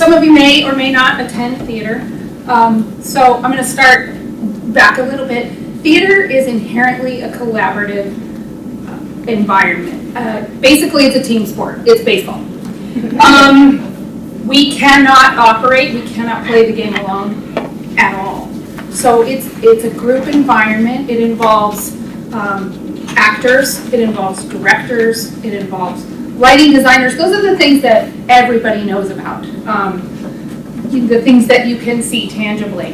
some of you may or may not attend theater. So I'm going to start back a little bit. Theater is inherently a collaborative environment. Basically, it's a team sport. It's baseball. We cannot operate, we cannot play the game alone at all. So it's a group environment. It involves actors, it involves directors, it involves lighting designers. Those are the things that everybody knows about. The things that you can see tangibly.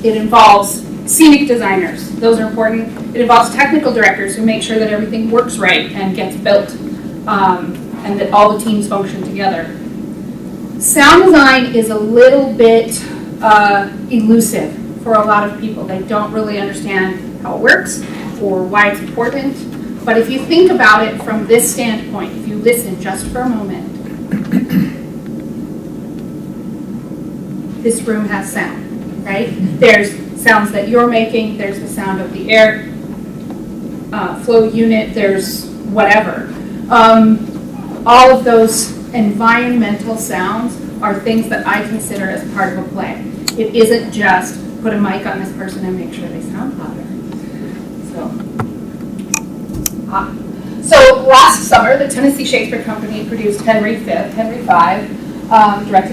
It involves scenic designers. Those are important. It involves technical directors who make sure that everything works right and gets built, and that all the teams function together. Sound design is a little bit elusive for a lot of people. They don't really understand how it works or why it's important. But if you think about it from this standpoint, if you listen just for a moment, this room has sound, right? There's sounds that you're making, there's the sound of the air flow unit, there's whatever. All of those environmental sounds are things that I consider as part of a play. It isn't just put a mic on this person and make sure they sound louder. So last summer, the Tennessee Shakespeare Company produced Henry V, directed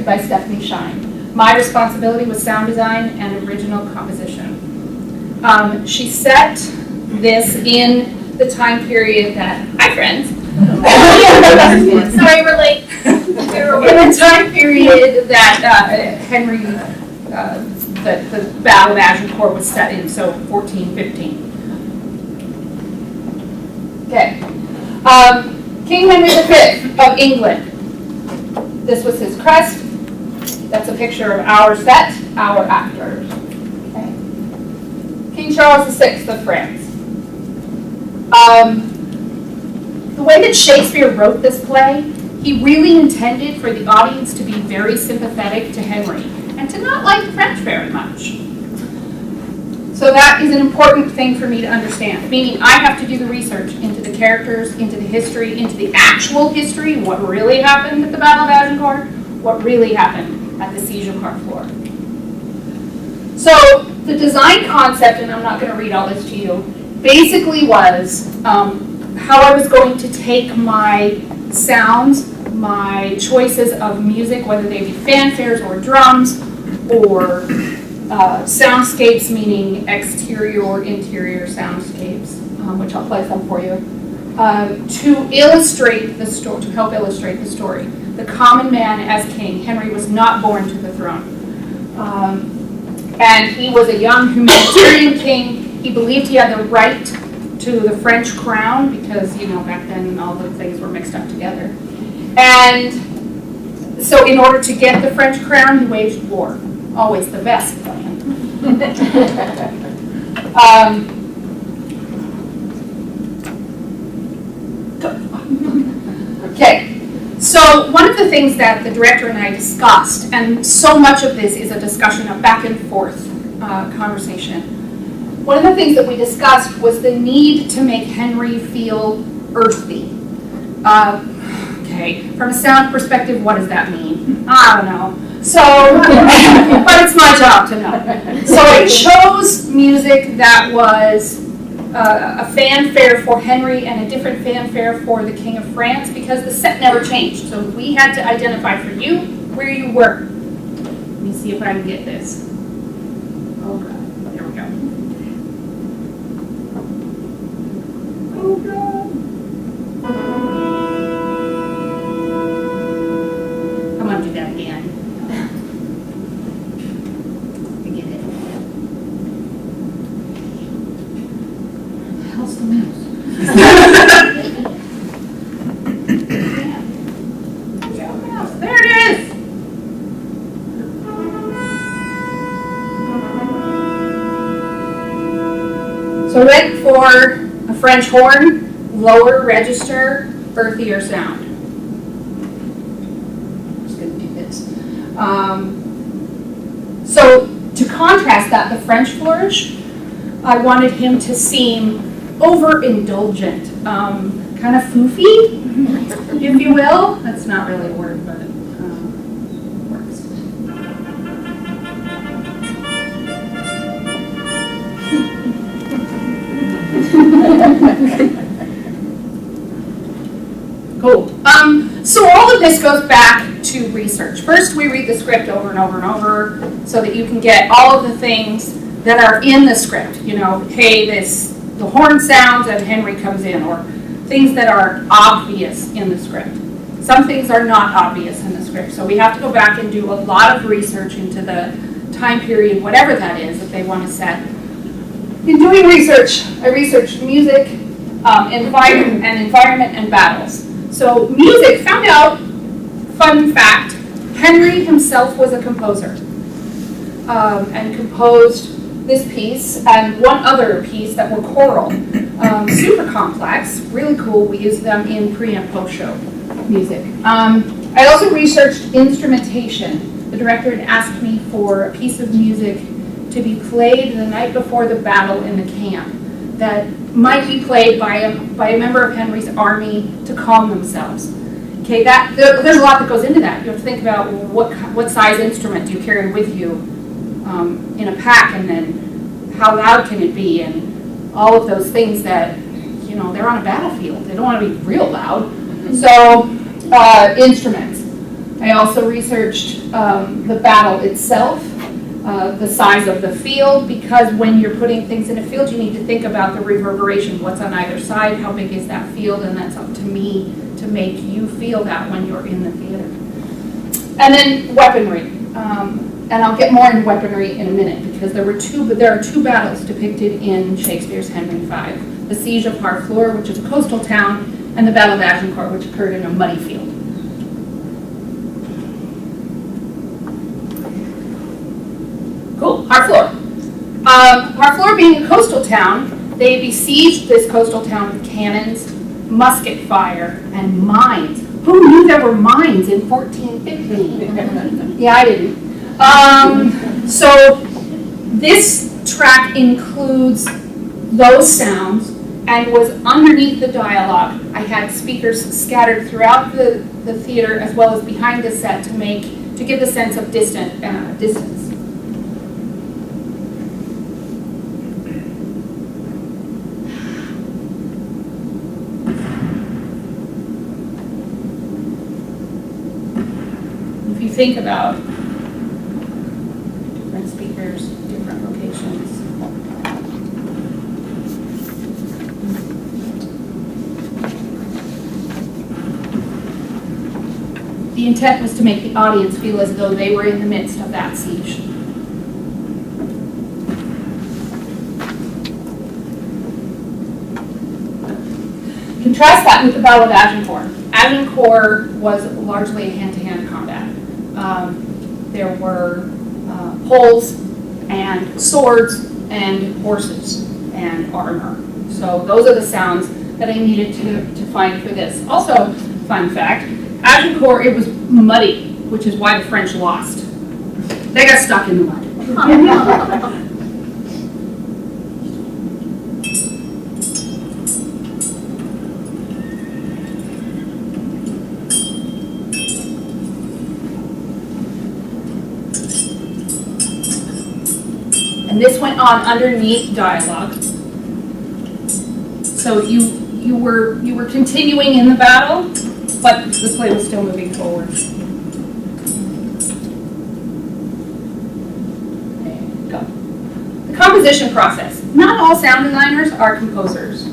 by Stephanie Shine. My responsibility was sound design and original composition. She set this in the time period that, hi friends. Sorry, we're late. In the time period that Henry, the Battle of Agincourt was set in, so 1415. Okay. King Henry V of England. This was his crest. That's a picture of our set, our actors. Okay. King Charles VI of France. The way that Shakespeare wrote this play, he really intended for the audience to be very sympathetic to Henry and to not like the French very much. So that is an important thing for me to understand, meaning I have to do the research into the characters, into the history, into the actual history, what really happened at the Battle of Agincourt, what really happened at the Siege of Carrefour. So the design concept, and I'm not going to read all this to you, basically was how I was going to take my sounds, my choices of music, whether they be fanfares or drums or soundscapes, meaning exterior or interior soundscapes, which I'll play some for you, to illustrate the story, to help illustrate the story. The common man as king. Henry was not born to the throne. And he was a young humanitarian king. He believed he had the right to the French crown because, back then all the things were mixed up together. And so in order to get the French crown, he waged war. Always the best plan. Okay. So one of the things that the director and I discussed, and so much of this is a discussion of back and forth conversation. One of the things that we discussed was the need to make Henry feel earthy. Okay, from a sound perspective, what does that mean? I don't know. So, but it's my job to know. So I chose music that was a fanfare for Henry and a different fanfare for the King of France because the set never changed. So we had to identify for you where you were. Let me see if I can get this. Oh God, there we go. Oh God. I'm gonna do that again. There it is. So ready for a French horn, lower register, earthier sound. I'm just going to do this. So to contrast that, the French flourish, I wanted him to seem overindulgent, kind of foofy, if you will. That's not really a word, but of this goes back to research. First, we read the script over and over and over so that you can get all of the things that are in the script. You know, hey, the horn sounds and Henry comes in, or things that are obvious in the script. Some things are not obvious in the script, so we have to go back and do a lot of research into the time period, whatever that is, that they want to set. In doing research, I researched music, environment and battles. So music, found out, fun fact, Henry himself was a composer and composed this piece and one other piece that were choral. Super complex, really cool. We use them in pre and post show music. I also researched instrumentation. The director had asked me for a piece of music to be played the night before the battle in the camp that might be played by a member of Henry's army to calm themselves. Okay, there's a lot that goes into that. You have to think about what size instrument do you carry with you in a pack, and then how loud can it be, and all of those things that, you know, they're on a battlefield. They don't want to be real loud. So, instruments. I also researched the battle itself, the size of the field, because when you're putting things in a field, you need to think about the reverberation, what's on either side, how big is that field, and that's up to me to make you feel that when you're in the theater. And then weaponry. And I'll get more into weaponry in a minute, because there are two battles depicted in Shakespeare's Henry V. The Siege of Harfleur, which is a coastal town, and the Battle of Agincourt, which occurred in a muddy field. Cool, Harfleur. Harfleur being a coastal town, they besieged this coastal town with cannons, musket fire, and mines. Who knew there were mines in 1415? Yeah, I didn't. So this track includes those sounds and was underneath the dialogue. I had speakers scattered throughout the theater as well as behind the set to give the sense of distance. If you think about different speakers, different locations. The intent was to make the audience feel as though they were in the midst of that siege. Contrast that with the Battle of Agincourt. Agincourt was largely a hand-to-hand combat. There were poles and swords and horses and armor. So those are the sounds that I needed to find for this. Also, fun fact, Agincourt, it was muddy, which is why the French lost. They got stuck in the mud. And this went on underneath dialogue. So you were continuing in the battle, but the play was still moving forward. There you go. The composition process. Not all sound designers are composers.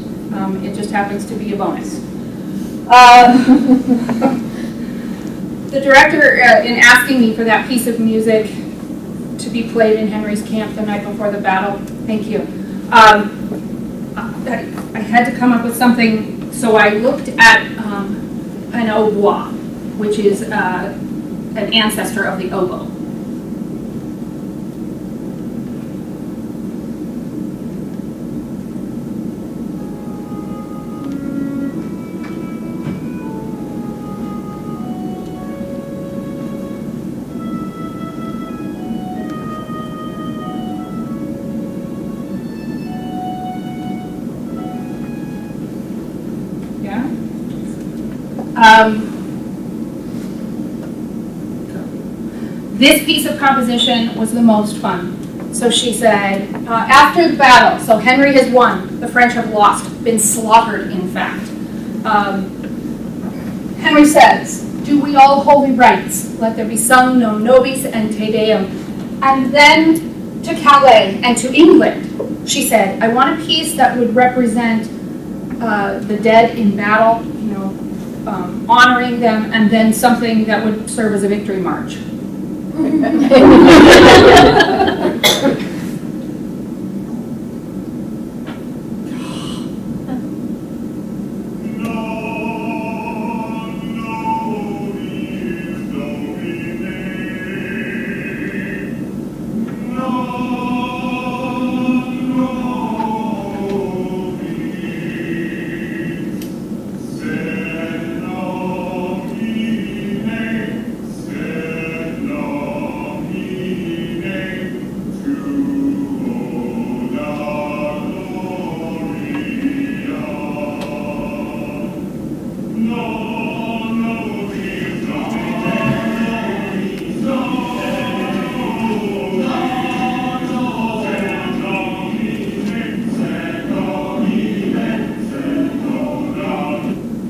It just happens to be a bonus. The director, in asking me for that piece of music to be played in Henry's camp the night before the battle, thank you. I had to come up with something, so I looked at an hautbois, which is an ancestor of the oboe. This piece of composition was the most fun. So she said, after the battle, so Henry has won, the French have lost, been slaughtered, in fact. Henry says, do we all holy rites, let there be sung no nobis and Te Deum. And then to Calais and to England, she said, I want a piece that would represent the dead in battle, honoring them, and then something that would serve as a victory march.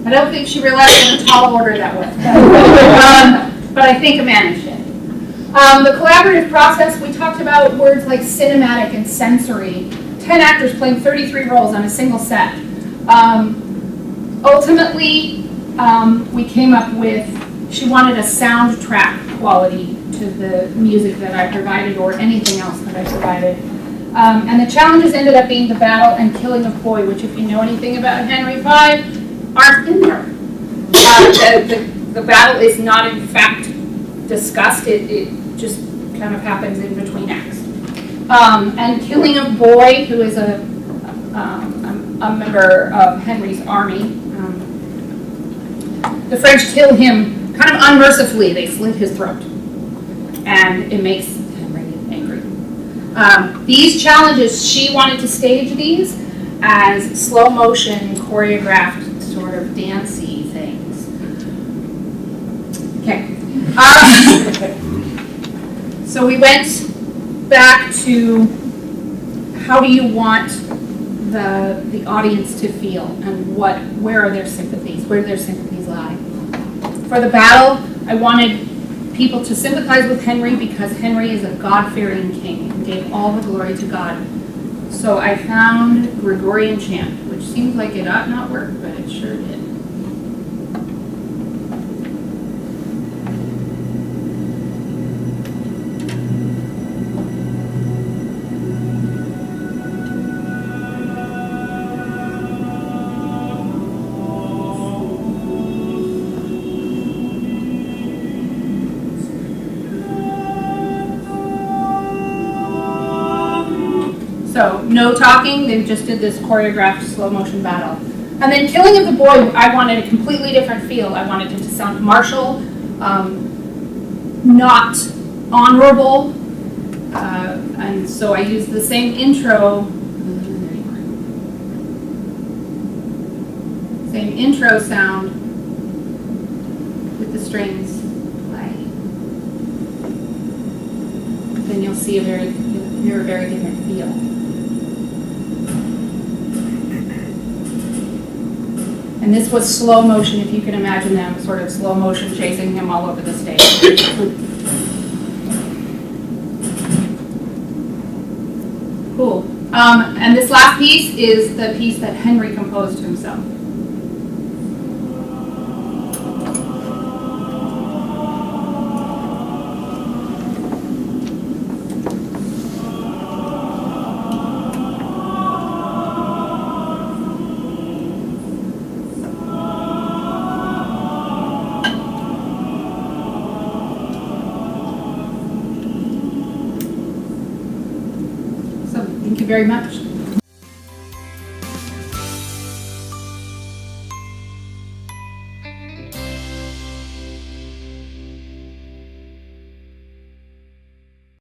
I don't think she realized in a tall order that was. But I think I managed it. The collaborative process, we talked about words like cinematic and sensory. 10 actors playing 33 roles on a single set. Ultimately, we came up with, she wanted a soundtrack quality to the music that I provided or anything else that I provided. And the challenges ended up being the battle and killing of Boy, which if you know anything about Henry V, aren't in there. The battle is not in fact discussed, it just kind of happens in between acts. And killing of Boy, who is a member of Henry's army. The French kill him kind of unmercifully, they slit his throat. And it makes Henry angry. These challenges, she wanted to stage these as slow motion, choreographed, sort of dancey things. Okay. So we went back to how do you want the audience to feel and where are their sympathies? Where do their sympathies lie? For the battle, I wanted people to sympathize with Henry because Henry is a God-fearing king who gave all the glory to God. So I found Gregorian chant, which seems like it ought not work, but it sure did. So no talking, they just did this choreographed slow motion battle. And then Killing of the Boy, I wanted a completely different feel. I wanted it to sound martial, not honorable. And so I used the same intro sound with the strings playing. Then you'll see hear a very different feel. And this was slow motion, if you can imagine them sort of slow motion chasing him all over the stage. Cool. And this last piece is the piece that Henry composed himself. Thank you very much.